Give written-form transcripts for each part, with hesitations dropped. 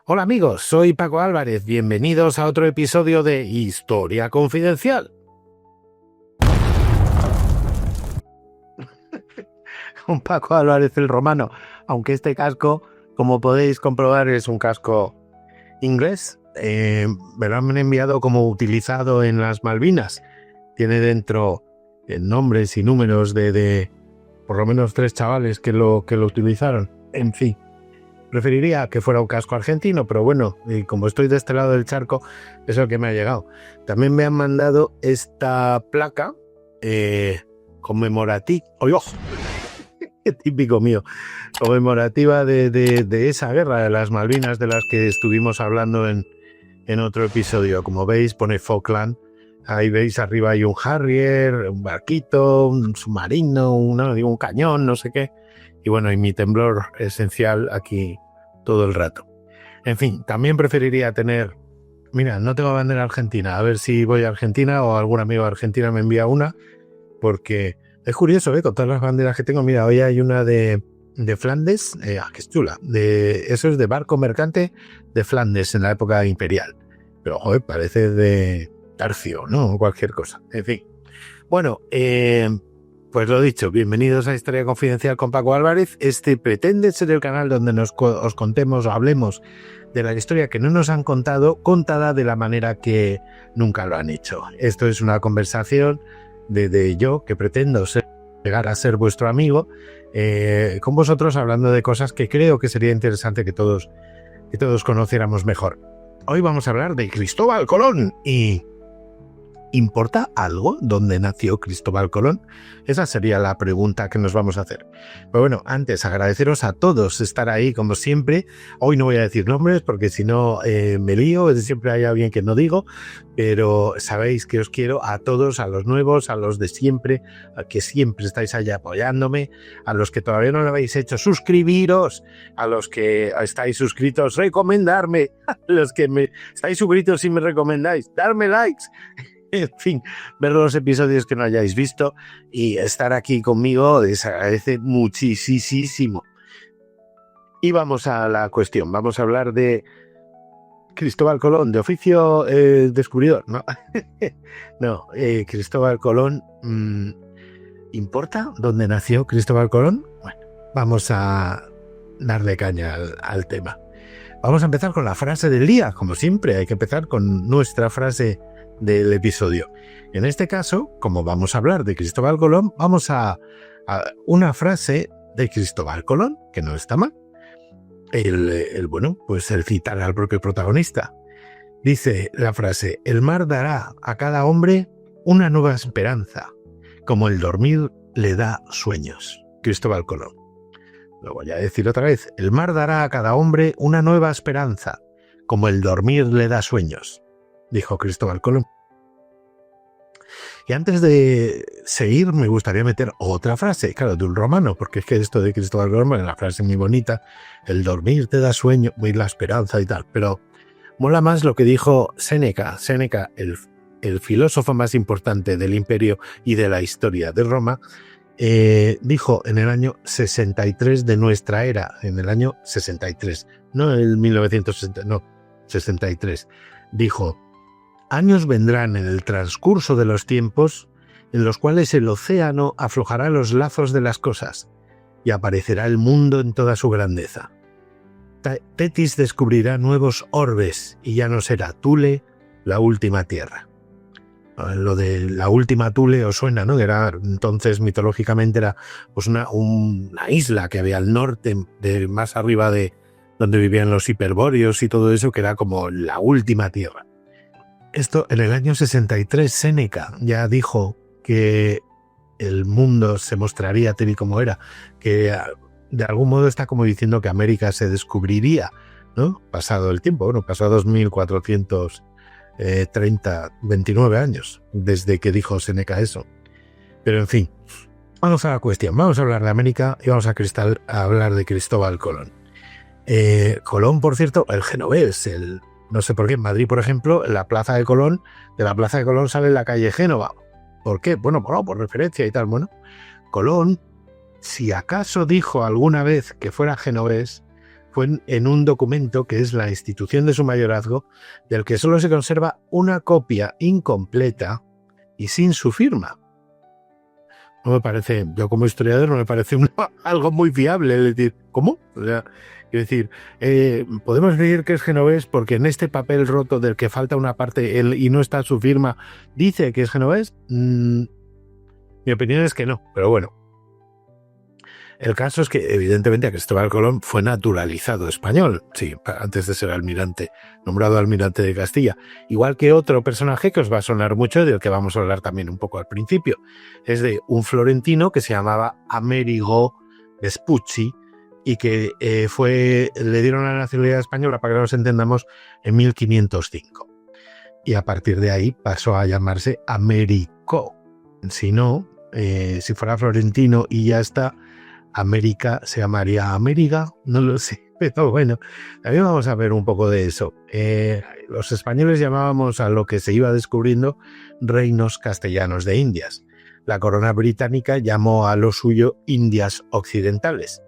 Hola amigos, soy Paco Álvarez, bienvenidos a otro episodio de Historia Confidencial. Con Paco Álvarez el Romano, aunque este casco, como podéis comprobar, es un casco inglés. Me lo han enviado como utilizado en las Malvinas. Tiene dentro nombres y números de por lo menos 3 chavales que lo utilizaron. En fin. Preferiría que fuera un casco argentino, pero bueno, como estoy de este lado del charco, es el que me ha llegado. También me han mandado esta placa conmemorativa, típico mío, conmemorativa de esa guerra de las Malvinas de las que estuvimos hablando en otro episodio. Como veis, pone Falkland. Ahí veis arriba hay un Harrier, un barquito, un submarino, un cañón, no sé qué. Y bueno, y mi temblor esencial aquí todo el rato. En fin, también preferiría tener... Mira, no tengo bandera argentina. A ver si voy a Argentina o algún amigo de Argentina me envía una. Porque es curioso, con todas las banderas que tengo. Mira, hoy hay una de Flandes. Que es chula. Eso es de barco mercante de Flandes en la época imperial. Pero, joder, parece de Tarcio, ¿no? Cualquier cosa. En fin. Bueno, pues lo dicho, bienvenidos a Historia Confidencial con Paco Álvarez. Este pretende ser el canal donde os contemos o hablemos de la historia que no nos han contado, contada de la manera que nunca lo han hecho. Esto es una conversación de yo, que pretendo llegar a ser vuestro amigo, con vosotros, hablando de cosas que creo que sería interesante que todos conociéramos mejor. Hoy vamos a hablar de Cristóbal Colón y... ¿importa algo dónde nació Cristóbal Colón? Esa sería la pregunta que nos vamos a hacer. Pero bueno, antes agradeceros a todos estar ahí como siempre. Hoy no voy a decir nombres porque si no me lío, siempre hay alguien que no digo, pero sabéis que os quiero a todos, a los nuevos, a los de siempre, a que siempre estáis allá apoyándome, a los que todavía no lo habéis hecho, suscribiros, a los que estáis suscritos, recomendarme, a los que estáis suscritos y me recomendáis, darme likes. En fin, ver los episodios que no hayáis visto y estar aquí conmigo les agradece muchísimo. Y vamos a la cuestión. Vamos a hablar de Cristóbal Colón, de oficio descubridor. No, Cristóbal Colón. ¿Importa dónde nació Cristóbal Colón? Bueno, vamos a darle caña al tema. Vamos a empezar con la frase del día. Como siempre, hay que empezar con nuestra frase del episodio. En este caso, como vamos a hablar de Cristóbal Colón, vamos a una frase de Cristóbal Colón, que no está mal. Pues el citar al propio protagonista. Dice la frase: el mar dará a cada hombre una nueva esperanza, como el dormir le da sueños. Cristóbal Colón. Lo voy a decir otra vez: el mar dará a cada hombre una nueva esperanza, como el dormir le da sueños, dijo Cristóbal Colón. Y antes de seguir, me gustaría meter otra frase, claro, de un romano, porque es que esto de Cristóbal Colón es una frase muy bonita, el dormir te da sueño, muy la esperanza y tal, pero mola más lo que dijo Séneca, el filósofo más importante del imperio y de la historia de Roma. Dijo en el año 63 de nuestra era, en el año 63, no en el 1960, no, 63, dijo: años vendrán en el transcurso de los tiempos en los cuales el océano aflojará los lazos de las cosas y aparecerá el mundo en toda su grandeza. Tetis descubrirá nuevos orbes y ya no será Thule la última tierra. Lo de la última Thule os suena, ¿no? Era, entonces mitológicamente era pues una isla que había al norte, más arriba de donde vivían los hiperbóreos y todo eso, que era como la última tierra. Esto en el año 63, Séneca ya dijo que el mundo se mostraría tal y como era, que de algún modo está como diciendo que América se descubriría, ¿no? Pasado el tiempo, bueno, pasados 29 años desde que dijo Séneca eso. Pero en fin, vamos a la cuestión, vamos a hablar de América y vamos a hablar de Cristóbal Colón. Colón, por cierto, el genovés, no sé por qué en Madrid, por ejemplo, en la Plaza de Colón, sale la calle Génova. ¿Por qué? Bueno, por referencia y tal. Bueno, Colón, si acaso dijo alguna vez que fuera genovés, fue en un documento que es la institución de su mayorazgo, del que solo se conserva una copia incompleta y sin su firma. No me parece, yo como historiador no me parece algo muy fiable. Es decir, ¿cómo? O sea, quiero decir, podemos decir que es genovés porque en este papel roto del que falta una parte y no está su firma, dice que es genovés. Mi opinión es que no, pero bueno. El caso es que, evidentemente, Cristóbal Colón fue naturalizado español, sí, antes de ser almirante, nombrado almirante de Castilla. Igual que otro personaje que os va a sonar mucho, del que vamos a hablar también un poco al principio. Es de un florentino que se llamaba Amerigo Vespucci y que le dieron la nacionalidad española, para que nos entendamos, en 1505. Y a partir de ahí pasó a llamarse Américo. Si no, si fuera florentino y ya está, América se llamaría América, no lo sé, pero bueno, también vamos a ver un poco de eso. Los españoles llamábamos a lo que se iba descubriendo reinos castellanos de Indias. La corona británica llamó a lo suyo Indias Occidentales.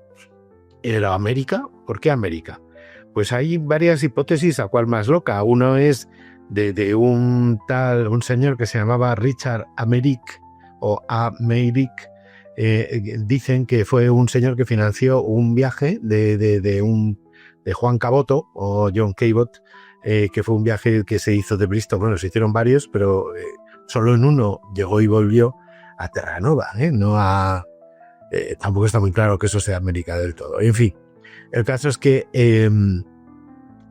¿Era América? ¿Por qué América? Pues hay varias hipótesis, a cual más loca. Uno es de un señor que se llamaba Richard Americ o Americ. Dicen que fue un señor que financió un viaje de Juan Caboto o John Cabot, que fue un viaje que se hizo de Bristol. Bueno, se hicieron varios, pero solo en uno llegó y volvió a Terranova, tampoco está muy claro que eso sea América del todo. En fin, el caso es que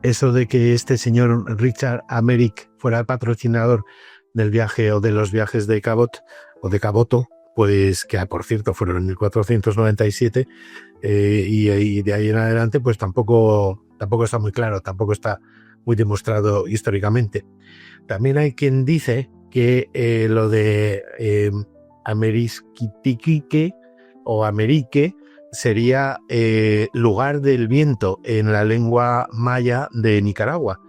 eso de que este señor Richard Americ fuera el patrocinador del viaje o de los viajes de Cabot o de Caboto, pues que por cierto fueron en 1497 y de ahí en adelante pues tampoco está muy claro, tampoco está muy demostrado históricamente. También hay quien dice que lo de Amerisquitique o Amerique sería lugar del viento en la lengua maya de Nicaragua,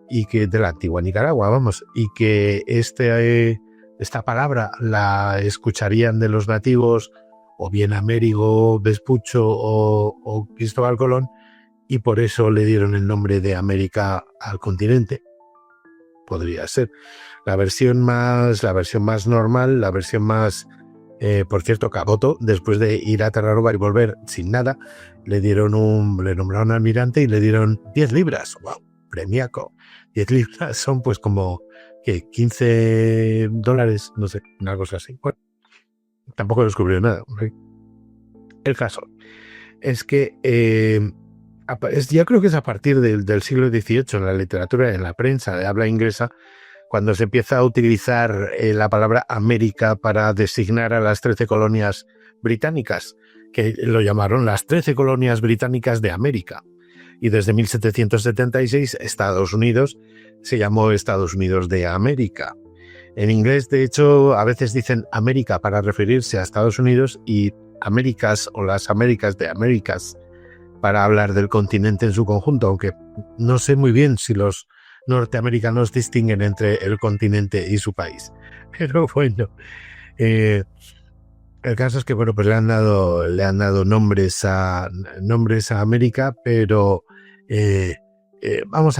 y que de la antigua Nicaragua, vamos, y que esta palabra la escucharían de los nativos o bien Amerigo Vespuccio o Cristóbal Colón, y por eso le dieron el nombre de América al continente. Podría ser la versión más normal, la versión más por cierto, Caboto, después de ir a Terranova y volver sin nada, le nombraron almirante y le dieron 10 libras. ¡Wow! Premiaco. 10 libras son pues como ¿qué? $15, no sé, una cosa así. Bueno, tampoco descubrió nada. El caso es que yo creo que es a partir del siglo XVIII en la literatura, en la prensa de habla inglesa, cuando se empieza a utilizar la palabra América para designar a las 13 colonias británicas, que lo llamaron las 13 colonias británicas de América. Y desde 1776 Estados Unidos se llamó Estados Unidos de América. En inglés, de hecho, a veces dicen América para referirse a Estados Unidos y Américas o las Américas de Américas para hablar del continente en su conjunto, aunque no sé muy bien si los norteamericanos distinguen entre el continente y su país. Pero bueno, el caso es que bueno, pues le han dado nombres a América, pero vamos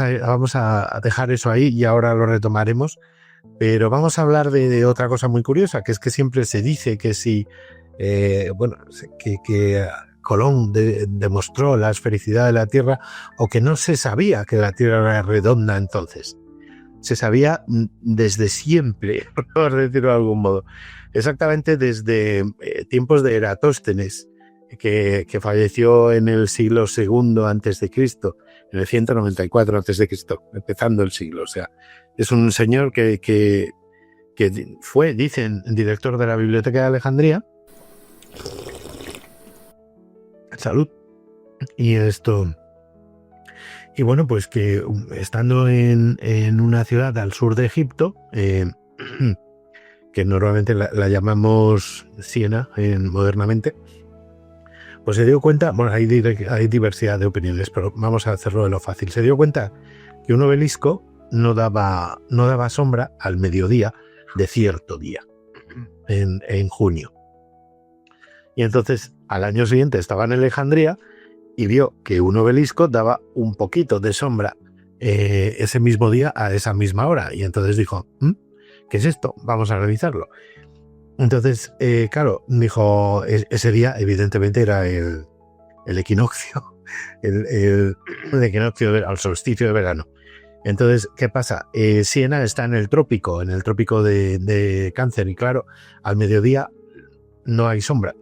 a dejar eso ahí y ahora lo retomaremos. Pero vamos a hablar de otra cosa muy curiosa, que es que siempre se dice que si que Colón demostró la esfericidad de la Tierra, o que no se sabía que la Tierra era redonda entonces. Se sabía desde siempre, por decirlo de algún modo. Exactamente desde tiempos de Eratóstenes, que falleció en el siglo II a.C., en el 194 a.C., empezando el siglo. O sea, es un señor que fue, dicen, director de la Biblioteca de Alejandría. Salud. Y bueno, pues que estando en una ciudad al sur de Egipto, que normalmente la llamamos Siena modernamente, pues se dio cuenta, bueno, hay diversidad de opiniones, pero vamos a hacerlo de lo fácil. Se dio cuenta que un obelisco no daba sombra al mediodía de cierto día, en junio. Y entonces, al año siguiente estaba en Alejandría y vio que un obelisco daba un poquito de sombra ese mismo día a esa misma hora. Y entonces dijo, ¿qué es esto? Vamos a revisarlo. Entonces, claro, dijo, ese día evidentemente era el equinoccio, el equinoccio, el solsticio de verano. Entonces, ¿qué pasa? Siena está en el trópico de Cáncer, y claro, al mediodía no hay sombra.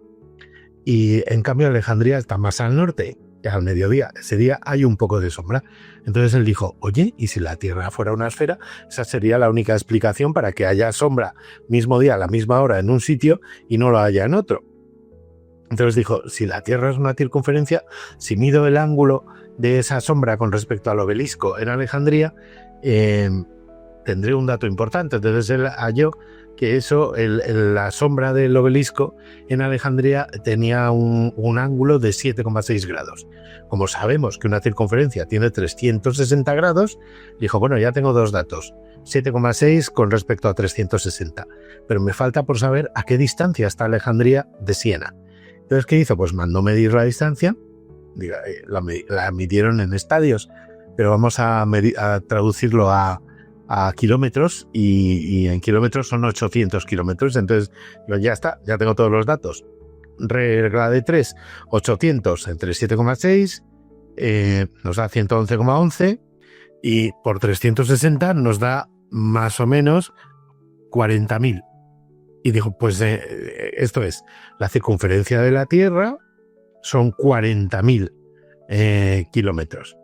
Y en cambio Alejandría está más al norte, y al mediodía, ese día hay un poco de sombra. Entonces él dijo, oye, ¿y si la Tierra fuera una esfera? Esa sería la única explicación para que haya sombra mismo día, a la misma hora, en un sitio y no lo haya en otro. Entonces dijo, si la Tierra es una circunferencia, si mido el ángulo de esa sombra con respecto al obelisco en Alejandría, tendré un dato importante. Entonces él halló que eso, la sombra del obelisco en Alejandría tenía un ángulo de 7,6 grados. Como sabemos que una circunferencia tiene 360 grados, dijo, bueno, ya tengo dos datos, 7,6 con respecto a 360, pero me falta por saber a qué distancia está Alejandría de Siena. Entonces, ¿qué hizo? Pues mandó medir la distancia, la midieron en estadios, pero vamos a traducirlo a kilómetros, y en kilómetros son 800 kilómetros. Entonces, ya está, ya tengo todos los datos. Regla de 3, 800 entre 7,6 nos da 111,11, y por 360 nos da más o menos 40.000. Y dijo, pues esto es, la circunferencia de la Tierra son 40.000 kilómetros.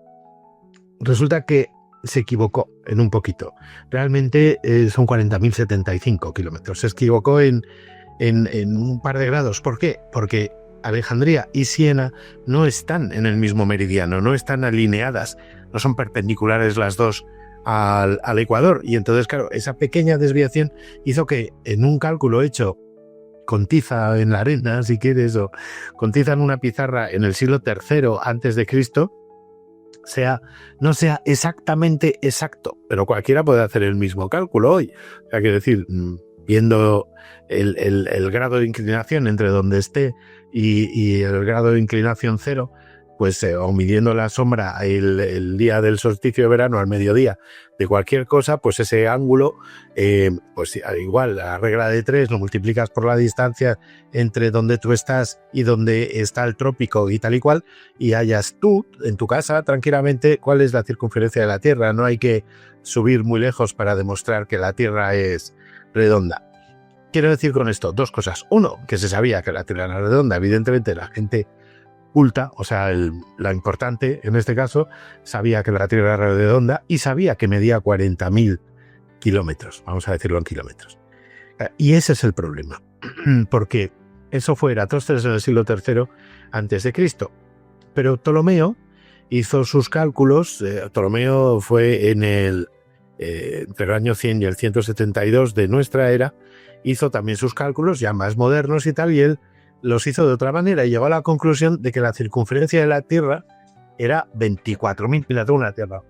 Resulta que se equivocó en un poquito. Realmente son 40.075 kilómetros. Se equivocó en un par de grados. ¿Por qué? Porque Alejandría y Siena no están en el mismo meridiano, no están alineadas, no son perpendiculares las dos al Ecuador. Y entonces, claro, esa pequeña desviación hizo que en un cálculo hecho con tiza en la arena, si quieres, o con tiza en una pizarra en el siglo III antes de Cristo, no sea exactamente exacto, pero cualquiera puede hacer el mismo cálculo hoy. O sea, quiero decir, viendo el grado de inclinación entre donde esté y el grado de inclinación cero, pues o midiendo la sombra el día del solsticio de verano al mediodía de cualquier cosa, pues ese ángulo, pues igual, la regla de 3 lo multiplicas por la distancia entre donde tú estás y donde está el trópico y tal y cual, y hallas tú en tu casa tranquilamente cuál es la circunferencia de la Tierra. No hay que subir muy lejos para demostrar que la Tierra es redonda. Quiero decir con esto dos cosas. Uno, que se sabía que la Tierra era redonda. Evidentemente la gente culta, o sea, la importante en este caso, sabía que la Tierra era redonda y sabía que medía 40.000 kilómetros, vamos a decirlo en kilómetros. Y ese es el problema, porque eso fue Eratóstenes en el siglo III antes de Cristo, pero Ptolomeo hizo sus cálculos. Ptolomeo fue entre el año 100 y el 172 de nuestra era, hizo también sus cálculos ya más modernos y tal, y él los hizo de otra manera y llegó a la conclusión de que la circunferencia de la Tierra era 24.000. Mira, tengo una Tierra.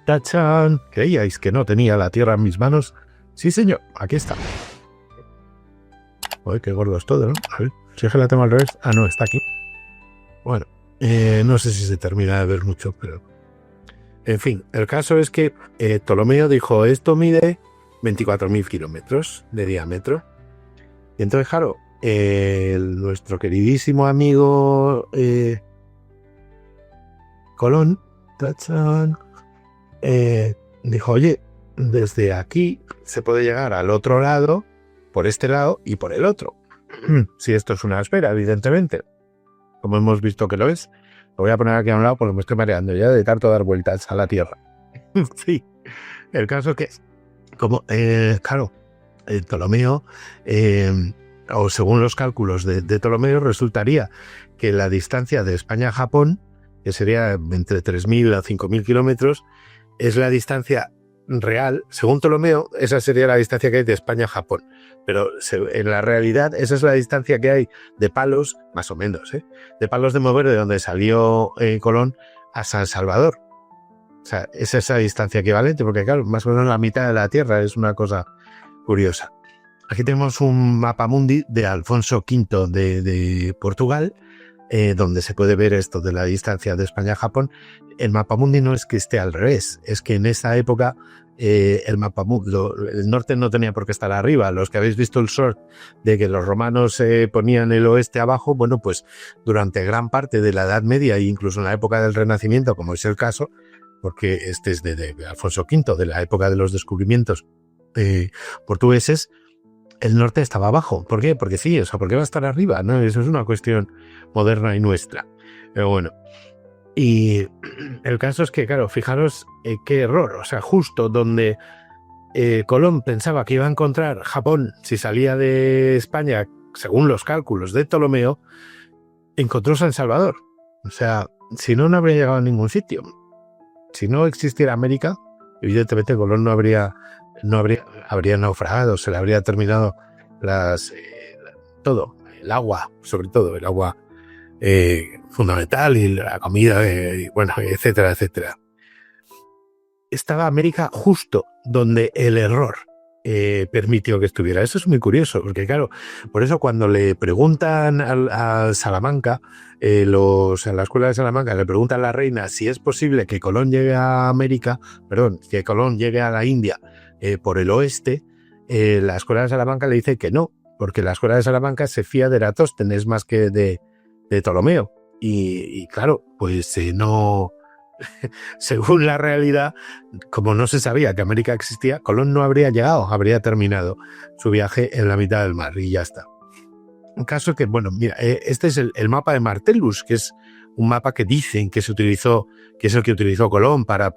¡Tachán! ¿Creíais que no tenía la Tierra en mis manos? Sí, señor, aquí está. Uy, qué gordo es todo, ¿no? A ver, si es que la tengo al revés. Ah, no, está aquí. Bueno, no sé si se termina de ver mucho, pero... En fin, el caso es que Ptolomeo dijo, esto mide 24.000 kilómetros de diámetro. Y entonces, claro, nuestro queridísimo amigo Colón, dijo, oye, desde aquí se puede llegar al otro lado, por este lado y por el otro. Si esto es una esfera, evidentemente, como hemos visto que lo es. Lo voy a poner aquí a un lado porque me estoy mareando ya de tanto dar vueltas a la Tierra. Sí, el caso es que, como, claro, Ptolomeo, o según los cálculos de Ptolomeo, resultaría que la distancia de España a Japón, que sería entre 3.000 a 5.000 kilómetros, es la distancia real. Según Ptolomeo, esa sería la distancia que hay de España a Japón. Pero en la realidad, esa es la distancia que hay de Palos, más o menos, de Palos de Mover, de donde salió Colón, a San Salvador. O sea, es esa distancia equivalente, porque claro, más o menos la mitad de la Tierra, es una cosa curiosa. Aquí tenemos un mapamundi de Alfonso V de Portugal, donde se puede ver esto de la distancia de España a Japón. El mapamundi no es que esté al revés, es que en esa época el norte no tenía por qué estar arriba. Los que habéis visto el short de que los romanos ponían el oeste abajo, bueno, pues durante gran parte de la Edad Media e incluso en la época del Renacimiento, como es el caso, porque este es de Alfonso V, de la época de los descubrimientos portugueses, el norte estaba abajo. ¿Por qué? Porque sí, o sea, ¿por qué va a estar arriba? ¿No? Eso es una cuestión moderna y nuestra. Pero bueno. Y el caso es que, claro, fijaros qué error. O sea, justo donde Colón pensaba que iba a encontrar Japón si salía de España, según los cálculos de Ptolomeo, encontró San Salvador. O sea, si no, no habría llegado a ningún sitio. Si no existiera América, evidentemente Colón habría naufragado, se le habría terminado todo, el agua, sobre todo el agua fundamental y la comida, bueno, etcétera, etcétera. Estaba América justo donde el error permitió que estuviera. Eso es muy curioso, porque claro, por eso cuando le preguntan a Salamanca, en la escuela de Salamanca, le preguntan a la reina si es posible que Colón llegue a América, que Colón llegue a la India por el oeste, la escuela de Salamanca le dice que no, porque la escuela de Salamanca se fía de Eratóstenes más que de Ptolomeo. Y claro, pues no... Según la realidad, como no se sabía que América existía, Colón no habría llegado, habría terminado su viaje en la mitad del mar y ya está. Un caso que, bueno, mira, este es el mapa de Martellus, que es un mapa que dicen que se utilizó, que es el que utilizó Colón para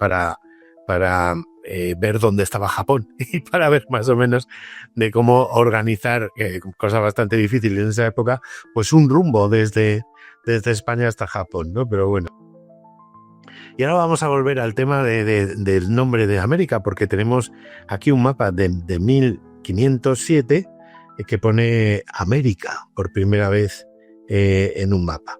ver dónde estaba Japón y para ver más o menos de cómo organizar, cosa bastante difícil en esa época, pues un rumbo desde España hasta Japón, ¿no? Pero bueno. Y ahora vamos a volver al tema del nombre de América, porque tenemos aquí un mapa de 1507 que pone América por primera vez en un mapa.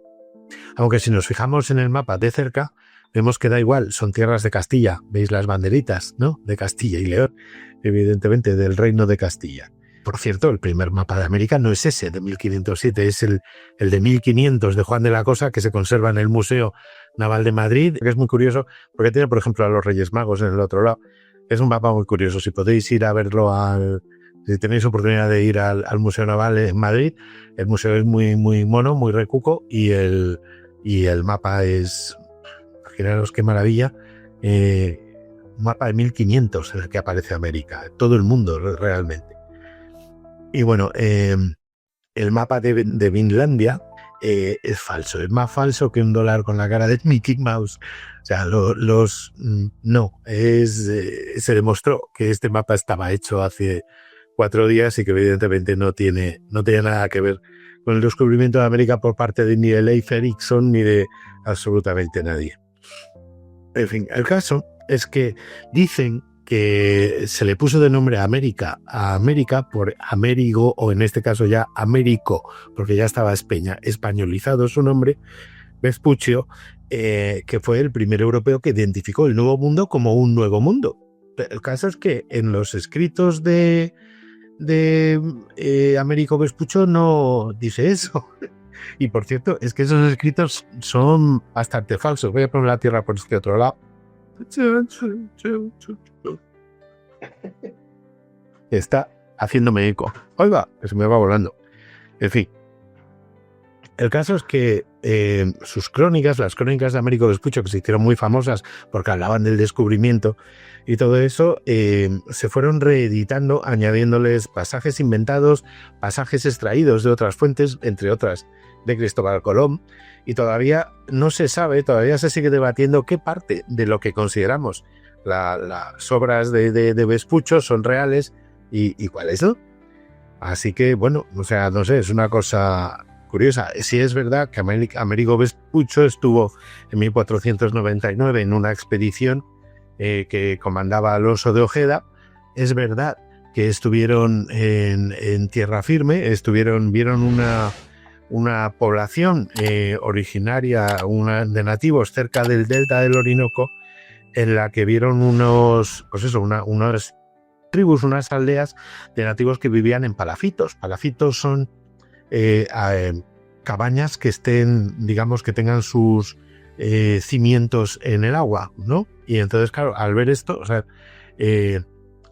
Aunque si nos fijamos en el mapa de cerca, vemos que da igual, son tierras de Castilla. ¿Veis las banderitas, no? De Castilla y León, evidentemente del Reino de Castilla. Por cierto, el primer mapa de América no es ese de 1507, es el de 1500 de Juan de la Cosa, que se conserva en el Museo Naval de Madrid, que es muy curioso porque tiene, por ejemplo, a los Reyes Magos en el otro lado. Es un mapa muy curioso. Si podéis ir a verlo, si tenéis oportunidad de ir al Museo Naval en Madrid, el museo es muy, muy mono, muy recuco, y el mapa es, imaginaros qué maravilla, un mapa de 1500 en el que aparece América, todo el mundo realmente. Y bueno, el mapa de Vinlandia es falso, es más falso que un dólar con la cara de Mickey Mouse. O sea, se demostró que este mapa estaba hecho hace 4 días y que evidentemente no tiene nada que ver con el descubrimiento de América por parte ni de Leif Erikson ni de absolutamente nadie. En fin, el caso es que dicen que se le puso de nombre a América por Amérigo, o en este caso ya Américo, porque ya estaba españolizado su nombre, Vespuccio, que fue el primer europeo que identificó el Nuevo Mundo como un nuevo mundo. El caso es que en los escritos de Américo Vespuccio no dice eso. Y por cierto, es que esos escritos son bastante falsos. Voy a poner la tierra por este otro lado. Está haciéndome eco. Oiga, que se me va volando. En fin. El caso es que sus crónicas, las crónicas de Américo Vespuccio, que se hicieron muy famosas porque hablaban del descubrimiento y todo eso, se fueron reeditando, añadiéndoles pasajes inventados, pasajes extraídos de otras fuentes, entre otras de Cristóbal Colón, y todavía no se sabe, todavía se sigue debatiendo qué parte de lo que consideramos las obras de Vespuccio son reales y cuáles no. Así que, bueno, o sea, no sé, es una cosa curiosa. Sí es verdad que Américo Vespuccio estuvo en 1499 en una expedición que comandaba Alonso de Ojeda. Es verdad que estuvieron en tierra firme, vieron una población originaria, de nativos cerca del delta del Orinoco, en la que vieron unas tribus, unas aldeas de nativos que vivían en palafitos. Palafitos son cabañas que estén, digamos, que tengan sus cimientos en el agua, ¿no? Y entonces, claro, al ver esto, o sea,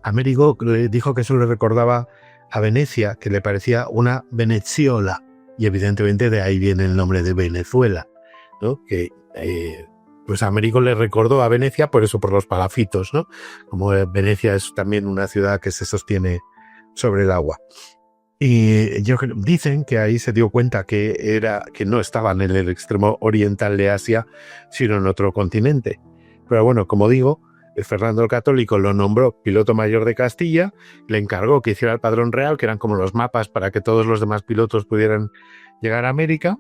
Américo le dijo que eso le recordaba a Venecia, que le parecía una Veneziola, y evidentemente de ahí viene el nombre de Venezuela, ¿no? Que pues a Américo le recordó a Venecia por eso, por los palafitos, ¿no? Como Venecia es también una ciudad que se sostiene sobre el agua. Y dicen que ahí se dio cuenta que no estaban en el extremo oriental de Asia, sino en otro continente. Pero bueno, como digo, Fernando el Católico lo nombró piloto mayor de Castilla, le encargó que hiciera el padrón real, que eran como los mapas para que todos los demás pilotos pudieran llegar a América.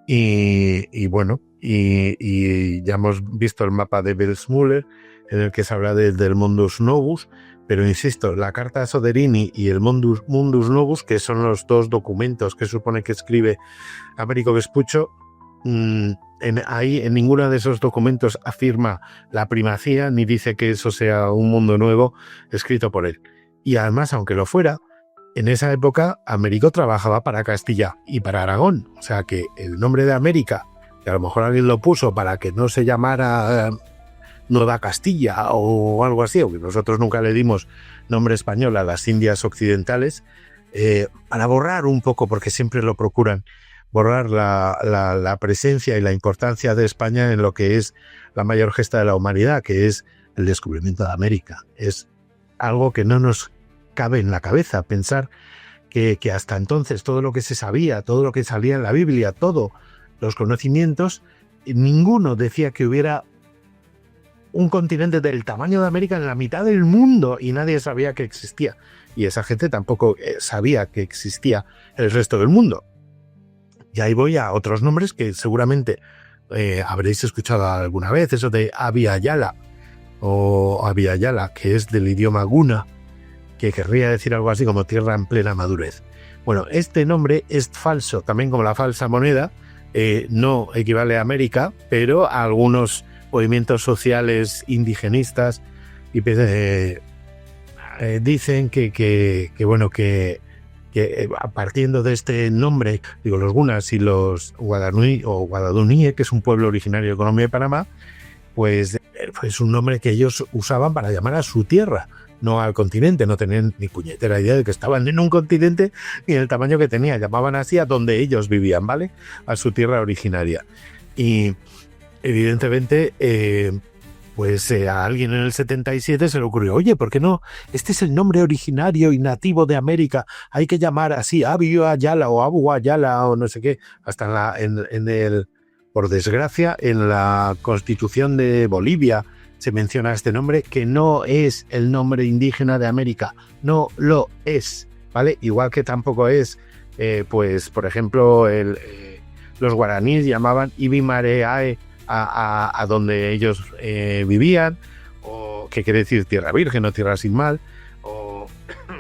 Y bueno, y ya hemos visto el mapa de Belsmüller, en el que se habla del Mundus Novus, pero insisto, la Carta Soderini y el Mundus Novus, que son los dos documentos que supone que escribe Américo Vespuccio, en ninguno de esos documentos afirma la primacía ni dice que eso sea un mundo nuevo escrito por él. Y además, aunque lo fuera, en esa época Américo trabajaba para Castilla y para Aragón, o sea que el nombre de América, que a lo mejor alguien lo puso para que no se llamara Nueva Castilla o algo así, aunque nosotros nunca le dimos nombre español a las Indias occidentales, para borrar un poco, porque siempre lo procuran, borrar la presencia y la importancia de España en lo que es la mayor gesta de la humanidad, que es el descubrimiento de América. Es algo que no nos cabe en la cabeza pensar que hasta entonces todo lo que se sabía, todo lo que salía en la Biblia, todos los conocimientos, ninguno decía que hubiera un continente del tamaño de América en la mitad del mundo y nadie sabía que existía. Y esa gente tampoco sabía que existía el resto del mundo. Y ahí voy a otros nombres que seguramente habréis escuchado alguna vez, eso de Abya Yala, que es del idioma guna, que querría decir algo así como tierra en plena madurez. Bueno, este nombre es falso, también como la falsa moneda, no equivale a América, pero a algunos movimientos sociales indigenistas y dicen que partiendo de este nombre, digo, los gunas y los guadaluníes, que es un pueblo originario de Colombia y Panamá, pues es un nombre que ellos usaban para llamar a su tierra, no al continente. No tenían ni puñetera idea de que estaban en un continente ni el tamaño que tenía. Llamaban así a donde ellos vivían, ¿vale? A su tierra originaria. Y evidentemente, a alguien en el 77 se le ocurrió, oye, ¿por qué no? Este es el nombre originario y nativo de América, hay que llamar así, Abya Yala o Abu Yala o no sé qué. Hasta por desgracia, en la Constitución de Bolivia se menciona este nombre, que no es el nombre indígena de América, no lo es, ¿vale? Igual que tampoco es, por ejemplo, los guaraníes llamaban Ibimareae a donde ellos vivían, o que quiere decir tierra virgen o tierra sin mal, o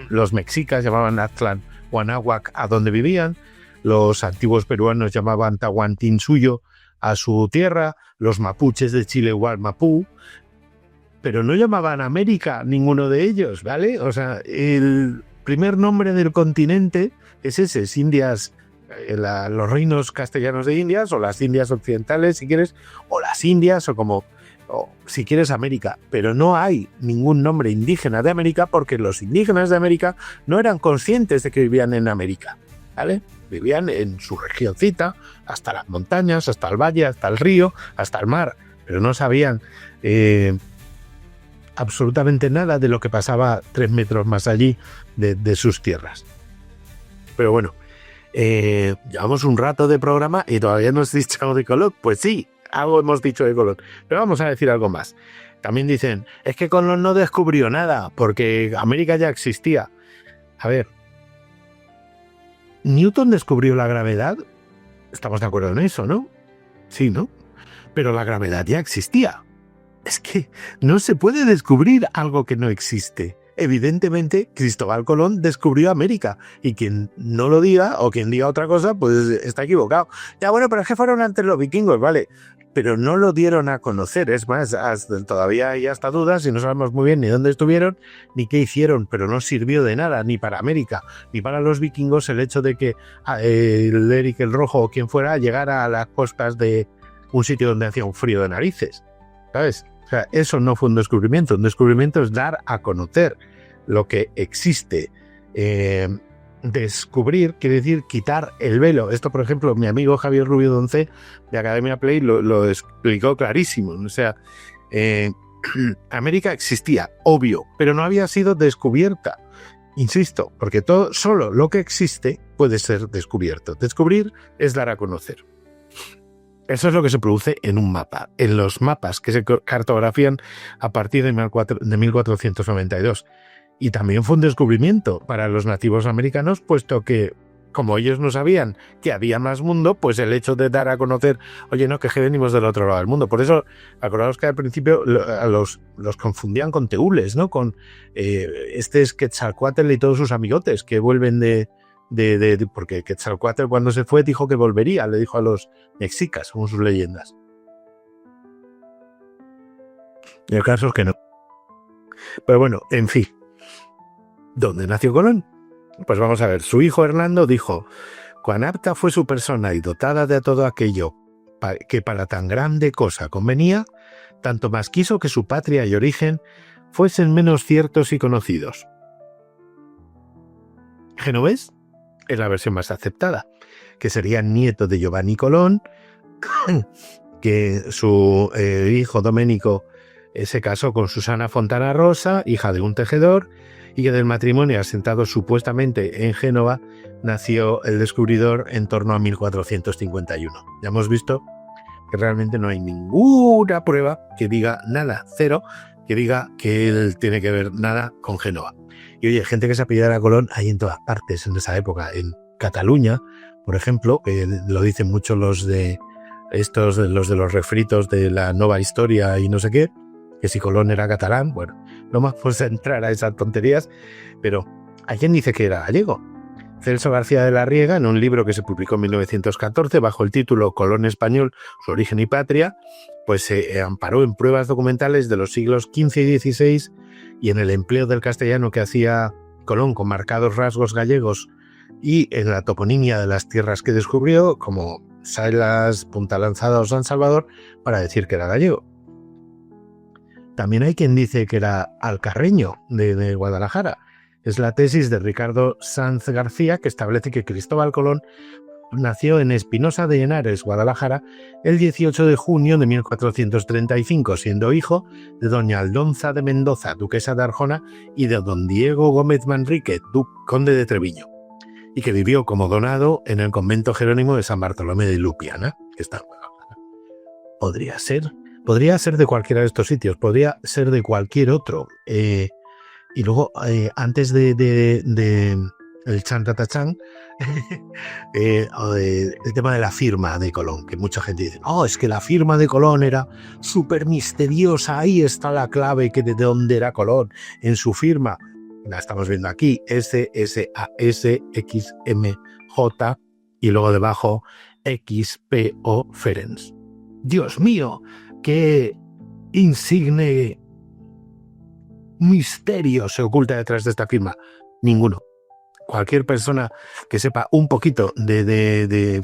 los mexicas llamaban Aztlán o Anáhuac a donde vivían, los antiguos peruanos llamaban Tahuantinsuyo a su tierra, los mapuches de Chile Gualmapú, pero no llamaban América ninguno de ellos, ¿vale? O sea, el primer nombre del continente es ese, es Indias, los reinos castellanos de Indias, o las Indias occidentales, si quieres, o las Indias, o si quieres América, pero no hay ningún nombre indígena de América porque los indígenas de América no eran conscientes de que vivían en América, ¿vale? Vivían en su regioncita, hasta las montañas, hasta el valle, hasta el río, hasta el mar, pero no sabían absolutamente nada de lo que pasaba 3 metros más allí de sus tierras. Pero bueno, llevamos un rato de programa y todavía no has dicho algo de Colón. Pues sí, algo hemos dicho de Colón, pero vamos a decir algo más. También dicen, es que Colón no descubrió nada porque América ya existía. A ver, Newton descubrió la gravedad, estamos de acuerdo en eso, ¿no? Sí, ¿no? Pero la gravedad ya existía. Es que no se puede descubrir algo que no existe. Evidentemente, Cristóbal Colón descubrió América, y quien no lo diga o quien diga otra cosa, pues está equivocado. Ya bueno, pero es que fueron antes los vikingos, ¿vale? pero no lo dieron a conocer. Es más, todavía hay hasta dudas y no sabemos muy bien ni dónde estuvieron ni qué hicieron, pero no sirvió de nada, ni para América, ni para los vikingos el hecho de que el Eric el Rojo o quien fuera llegara a las costas de un sitio donde hacía un frío de narices, ¿sabes? O sea, eso no fue un descubrimiento es dar a conocer lo que existe. Descubrir quiere decir quitar el velo. Esto, por ejemplo, mi amigo Javier Rubio Donce de Academia Play lo explicó clarísimo. O sea, América existía, obvio, pero no había sido descubierta. Insisto, porque solo lo que existe puede ser descubierto. Descubrir es dar a conocer. Eso es lo que se produce en un mapa, en los mapas que se cartografían a partir de 1492. Y también fue un descubrimiento para los nativos americanos, puesto que, como ellos no sabían que había más mundo, pues el hecho de dar a conocer, oye, no, que venimos del otro lado del mundo. Por eso, acordaos que al principio los confundían con teules, ¿no? Con este es Quetzalcóatl y todos sus amigotes que vuelven porque Quetzalcóatl cuando se fue dijo que volvería, le dijo a los mexicas, según sus leyendas. Y el caso es que no. Pero bueno, en fin. ¿Dónde nació Colón? Pues vamos a ver, su hijo Hernando dijo: cuán apta fue su persona y dotada de todo aquello que para tan grande cosa convenía, tanto más quiso que su patria y origen fuesen menos ciertos y conocidos. Genovés es la versión más aceptada, que sería nieto de Giovanni Colón, que su hijo Domenico se casó con Susana Fontana Rosa, hija de un tejedor, y que del matrimonio asentado supuestamente en Génova nació el descubridor en torno a 1451. Ya hemos visto que realmente no hay ninguna prueba que diga nada, cero, que diga que él tiene que ver nada con Génova. Y oye, gente que se apellidara Colón hay en todas partes en esa época. En Cataluña, por ejemplo, que lo dicen mucho los de los refritos de la Nova Historia y no sé qué, que si Colón era catalán, bueno, no más pues entrar a esas tonterías, pero hay quien dice que era gallego. Celso García de la Riega, en un libro que se publicó en 1914 bajo el título Colón español, su origen y patria, pues se amparó en pruebas documentales de los siglos XV y XVI y en el empleo del castellano que hacía Colón con marcados rasgos gallegos y en la toponimia de las tierras que descubrió, como Salas, Punta Lanzada o San Salvador, para decir que era gallego. También hay quien dice que era alcarreño de Guadalajara. Es la tesis de Ricardo Sanz García, que establece que Cristóbal Colón nació en Espinosa de Henares, Guadalajara, el 18 de junio de 1435, siendo hijo de doña Aldonza de Mendoza, duquesa de Arjona, y de don Diego Gómez Manrique, conde de Treviño, y que vivió como donado en el convento jerónimo de San Bartolomé de Lupiana, que está en Guadalajara. Podría ser de cualquiera de estos sitios, podría ser de cualquier otro. Y luego, antes de el chantatachán, el tema de la firma de Colón, que mucha gente dice, es que la firma de Colón era súper misteriosa, ahí está la clave que de dónde era Colón, en su firma. La estamos viendo aquí, SSASXMJ, y luego debajo XPO Ferenc. Dios mío, qué insigne misterio se oculta detrás de esta firma. Ninguno. Cualquier persona que sepa un poquito de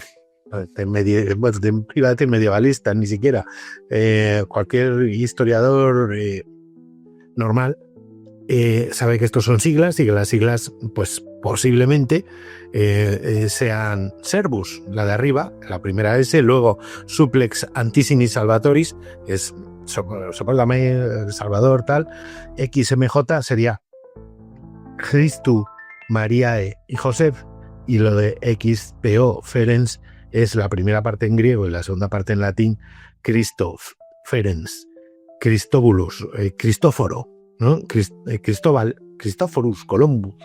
medievalista, ni siquiera cualquier historiador normal sabe que estos son siglas y que las siglas, pues posiblemente sean Servus, la de arriba, la primera S, luego Supplex Anticinis Salvatoris, que es sopórtame, Salvador, tal. XMJ sería Christu, Mariae y Joseph, y lo de XPO Ferenc es la primera parte en griego y la segunda parte en latín, Christoph, Ferenc, Christobulus, Cristóforo, ¿no? Cristóbal, Cristóforus Columbus.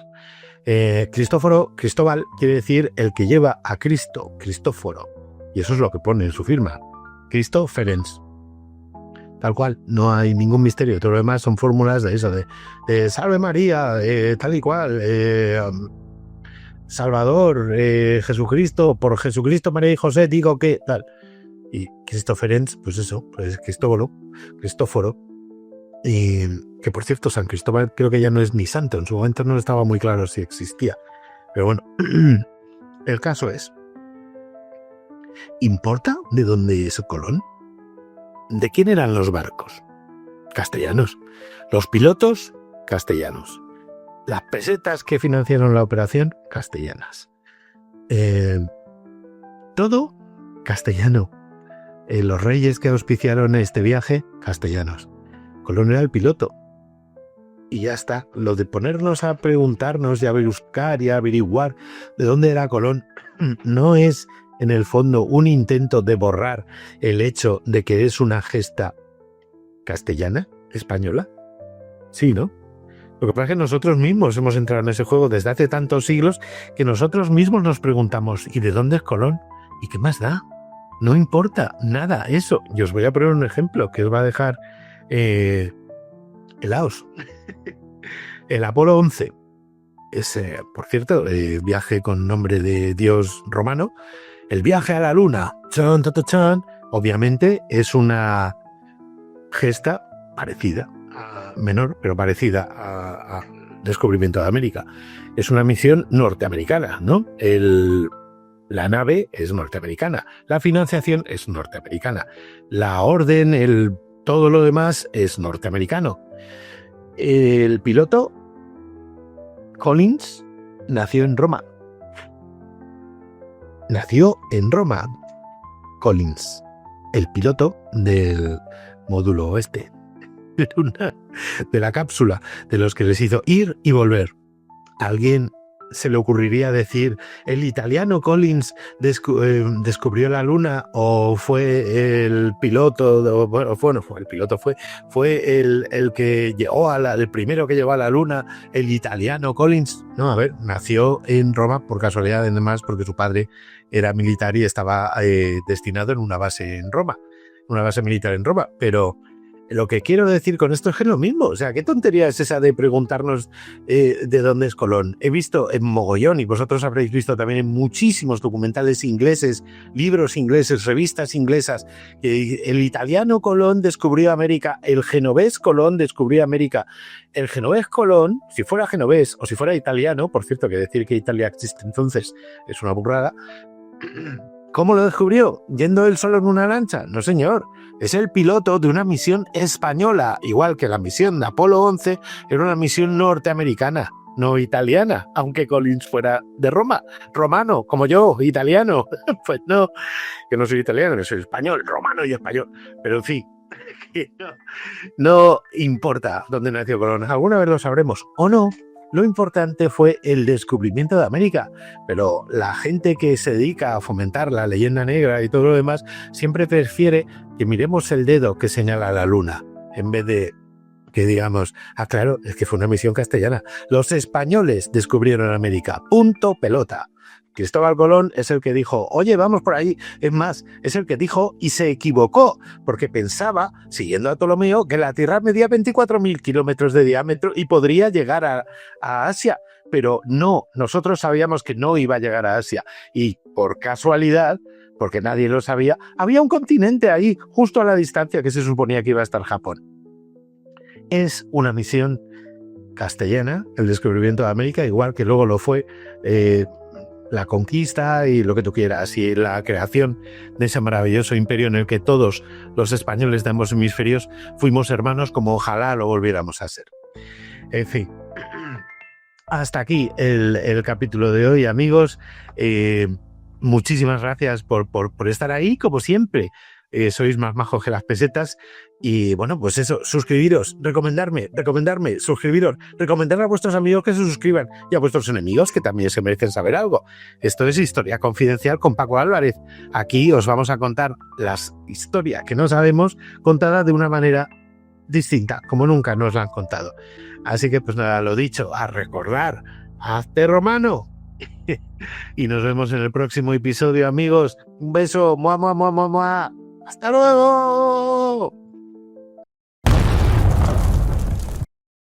Cristóbal quiere decir el que lleva a Cristo, Cristóforo, y eso es lo que pone en su firma, Cristo Ferenc. Tal cual, no hay ningún misterio. Todo lo demás son fórmulas de eso, de Salve María, tal y cual, Salvador, Jesucristo, por Jesucristo, María y José, digo que tal. Y Cristoferens, pues eso, pues Cristóforo, y que por cierto San Cristóbal creo que ya no es ni santo, en su momento no estaba muy claro si existía, pero bueno, el caso es, ¿importa de dónde es Colón? ¿De quién eran los barcos? Castellanos. Los pilotos, castellanos. Las pesetas que financiaron la operación, castellanas. Todo castellano. Los reyes que auspiciaron este viaje, castellanos. Colón era el piloto. Y ya está. Lo de ponernos a preguntarnos y a buscar y a averiguar de dónde era Colón no es, en el fondo, un intento de borrar el hecho de que es una gesta castellana, española. Sí, ¿no? Lo que pasa es que nosotros mismos hemos entrado en ese juego desde hace tantos siglos que nosotros mismos nos preguntamos, ¿y de dónde es Colón? ¿Y qué más da? No importa nada eso. Y os voy a poner un ejemplo que os va a dejar helaos. El Apolo 11 es, por cierto, viaje con nombre de dios romano. El viaje a la luna, chan, chan, chan, obviamente es una gesta parecida, menor, pero parecida al descubrimiento de América. Es una misión norteamericana, ¿no? La nave es norteamericana, la financiación es norteamericana, la orden, todo lo demás es norteamericano. El piloto Collins nació en Roma. Collins, el piloto del módulo oeste, de la cápsula, de los que les hizo ir y volver. ¿A alguien se le ocurriría decir el italiano Collins descubrió la luna, o fue el piloto, fue el que llegó el primero que llegó a la luna, el italiano Collins? No, a ver, nació en Roma por casualidad, además, porque su padre era militar y estaba destinado en una base en Roma, una base militar en Roma, pero lo que quiero decir con esto es que es lo mismo. O sea, ¿qué tontería es esa de preguntarnos de dónde es Colón? He visto en mogollón, y vosotros habréis visto también en muchísimos documentales ingleses, libros ingleses, revistas inglesas, que el italiano Colón descubrió América, el genovés Colón descubrió América. El genovés Colón, si fuera genovés o si fuera italiano, por cierto, que decir que Italia existe entonces es una burrada, ¿cómo lo descubrió? ¿Yendo él solo en una lancha? No, señor. Es el piloto de una misión española, igual que la misión de Apolo 11 era una misión norteamericana, no italiana, aunque Collins fuera de Roma, romano, como yo, italiano. Pues no, que no soy italiano, que soy español, romano y español. Pero en fin, no importa dónde nació Colón, alguna vez lo sabremos o no. Lo importante fue el descubrimiento de América, pero la gente que se dedica a fomentar la leyenda negra y todo lo demás siempre prefiere que miremos el dedo que señala la luna, en vez de que digamos, claro, es que fue una misión castellana. Los españoles descubrieron América, punto pelota. Cristóbal Colón es el que dijo, oye, vamos por ahí. Es más, es el que dijo y se equivocó, porque pensaba, siguiendo a Ptolomeo, que la Tierra medía 24.000 kilómetros de diámetro y podría llegar a Asia. Pero no, nosotros sabíamos que no iba a llegar a Asia. Y por casualidad, porque nadie lo sabía, había un continente ahí, justo a la distancia que se suponía que iba a estar Japón. Es una misión castellana, el descubrimiento de América, igual que luego lo fue la conquista y lo que tú quieras, y la creación de ese maravilloso imperio en el que todos los españoles de ambos hemisferios fuimos hermanos, como ojalá lo volviéramos a ser. En fin, hasta aquí el capítulo de hoy, amigos. Muchísimas gracias por estar ahí, como siempre. Sois más majos que las pesetas. Y bueno, pues eso, suscribiros, recomendarme, suscribiros, recomendar a vuestros amigos que se suscriban y a vuestros enemigos que también se merecen saber algo. Esto es Historia Confidencial con Paco Álvarez. Aquí os vamos a contar las historias que no sabemos, contadas de una manera distinta, como nunca nos la han contado. Así que pues nada, lo dicho, a recordar, hazte romano. Y nos vemos en el próximo episodio, amigos. Un beso, ¡mua, mua, mua, mua, mua! ¡Hasta luego!